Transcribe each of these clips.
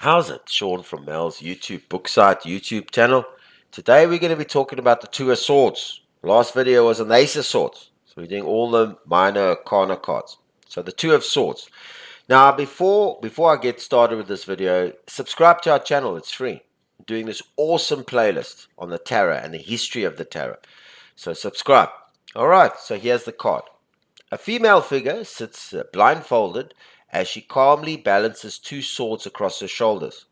How's it? Sean from Mel's YouTube book site, YouTube channel. Today we're going to be talking about the Two of Swords. Last video was on the Ace of Swords. So we're doing all the minor arcana cards. So the Two of Swords. Now before I get started with this video, subscribe to our channel. It's free. I'm doing this awesome playlist on the tarot and the history of the tarot. So subscribe. Alright, so here's the card. A female figure sits blindfolded as she calmly balances two swords across her shoulders.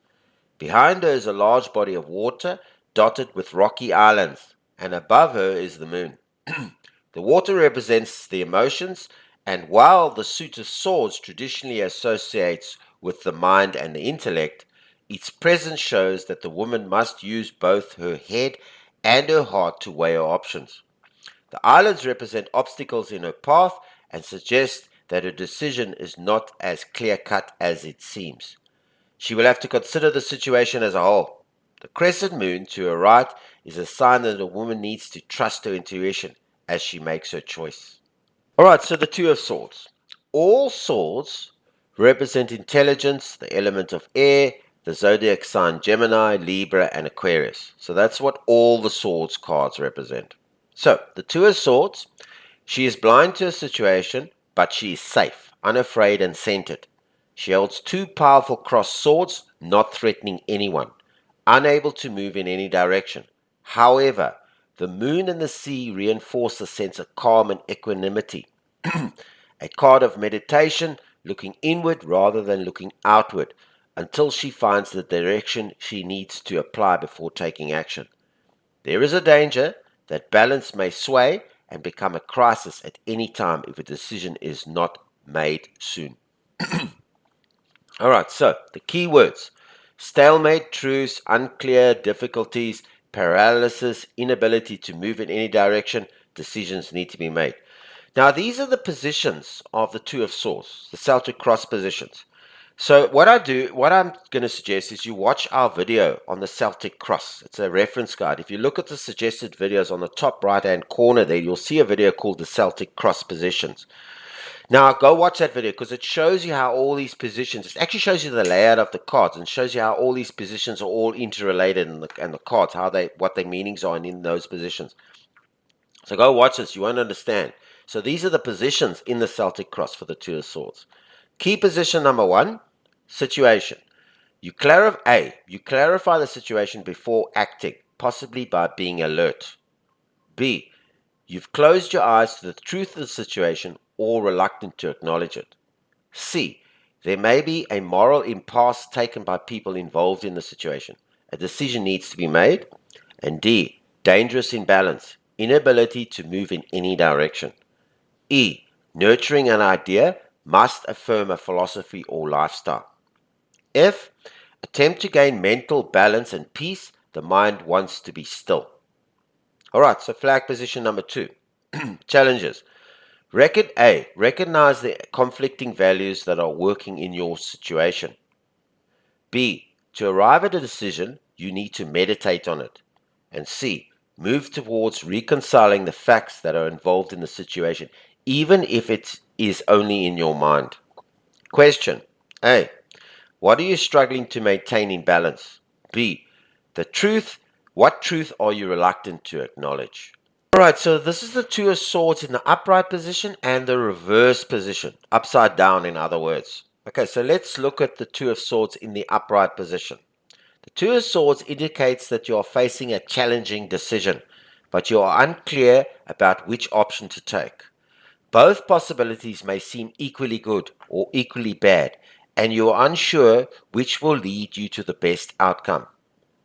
Behind her is a large body of water dotted with rocky islands, and above her is the moon. The water represents the emotions, and while the suit of swords traditionally associates with the mind and the intellect, its presence shows that the woman must use both her head and her heart to weigh her options. The islands represent obstacles in her path and suggest that her decision is not as clear-cut as it seems. She will have to consider the situation as a whole. The crescent moon to her right is a sign that a woman needs to trust her intuition as she makes her choice. Alright, so the Two of Swords. All swords represent intelligence, the element of air, the zodiac sign Gemini, Libra, and Aquarius. So that's what all the swords cards represent. So, the Two of Swords, she is blind to a situation, but she is safe, unafraid, and centered. She holds two powerful crossed swords, not threatening anyone, unable to move in any direction. However, the moon and the sea reinforce a sense of calm and equanimity, a card of meditation, looking inward rather than looking outward, until she finds the direction she needs to apply before taking action. There is a danger that balance may sway and become a crisis at any time if a decision is not made soon. Alright, so the key words: stalemate, truce, unclear, difficulties, paralysis, inability to move in any direction, decisions need to be made. Now these are the positions of the Two of Swords, the Celtic cross positions. So what I'm going to suggest is you watch our video on the Celtic cross. It's a reference guide. If you look at the suggested videos on the top right hand corner there, you'll see a video called the Celtic cross positions. Now go watch that video because it shows you how all these positions, it actually shows you the layout of the cards and shows you how all these positions are all interrelated and the cards, what their meanings are in those positions. So go watch this, you won't understand. So these are the positions in the Celtic cross for the Two of Swords. Key position number 1, situation. You clarify the situation before acting, possibly by being alert. B, you've closed your eyes to the truth of the situation or reluctant to acknowledge it. C, there may be a moral impasse taken by people involved in the situation. A decision needs to be made. And D, dangerous imbalance, inability to move in any direction. E, nurturing an idea, must affirm a philosophy or lifestyle. F, attempt to gain mental balance and peace, the mind wants to be still. Alright, so flag position number 2. Challenges. A, recognize the conflicting values that are working in your situation. B, to arrive at a decision, you need to meditate on it. And C, move towards reconciling the facts that are involved in the situation, even if it is only in your mind. Question. A, what are you struggling to maintain in balance? B, what truth are you reluctant to acknowledge? Alright, so this is the Two of Swords in the upright position and the reverse position, upside down in other words. Okay, so let's look at the Two of Swords in the upright position. The Two of Swords indicates that you are facing a challenging decision, but you are unclear about which option to take. Both possibilities may seem equally good or equally bad, and you are unsure which will lead you to the best outcome.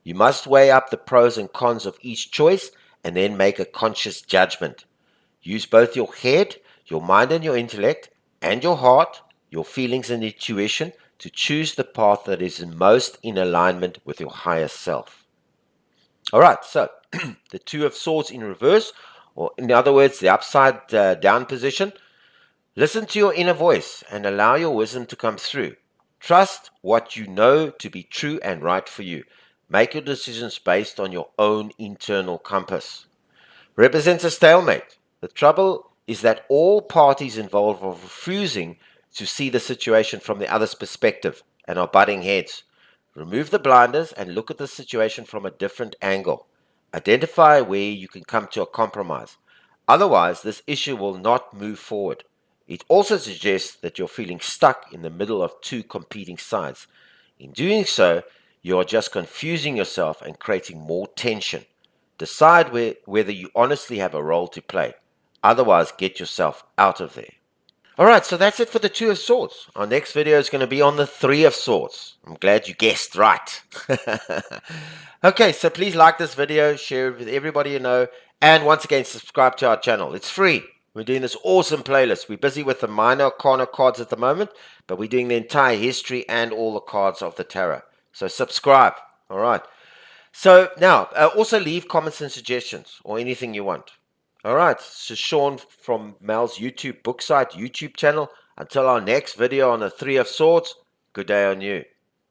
You must weigh up the pros and cons of each choice and then make a conscious judgment. Use both your head, your mind and your intellect, and your heart, your feelings and intuition to choose the path that is most in alignment with your higher self. Alright, so the Two of Swords in reverse, or in other words, the upside down position. Listen to your inner voice and allow your wisdom to come through. Trust what you know to be true and right for you. Make your decisions based on your own internal compass. Represents a stalemate. The trouble is that all parties involved are refusing to see the situation from the other's perspective and are butting heads. Remove the blinders and look at the situation from a different angle. Identify where you can come to a compromise. Otherwise, this issue will not move forward. It also suggests that you're feeling stuck in the middle of two competing sides. In doing so, you are just confusing yourself and creating more tension. Decide whether you honestly have a role to play. Otherwise, get yourself out of there. All right, so that's it for the Two of Swords. Our next video is going to be on the Three of Swords. I'm glad you guessed right. Okay, so please like this video, share it with everybody you know, and once again, subscribe to our channel. It's free. We're doing this awesome playlist. We're busy with the minor arcana cards at the moment, but we're doing the entire history and all the cards of the tarot. So subscribe. All right. So now, also leave comments and suggestions or anything you want. All right, this is Sean from Mel's YouTube book site, YouTube channel. Until our next video on the Three of Swords, good day on you.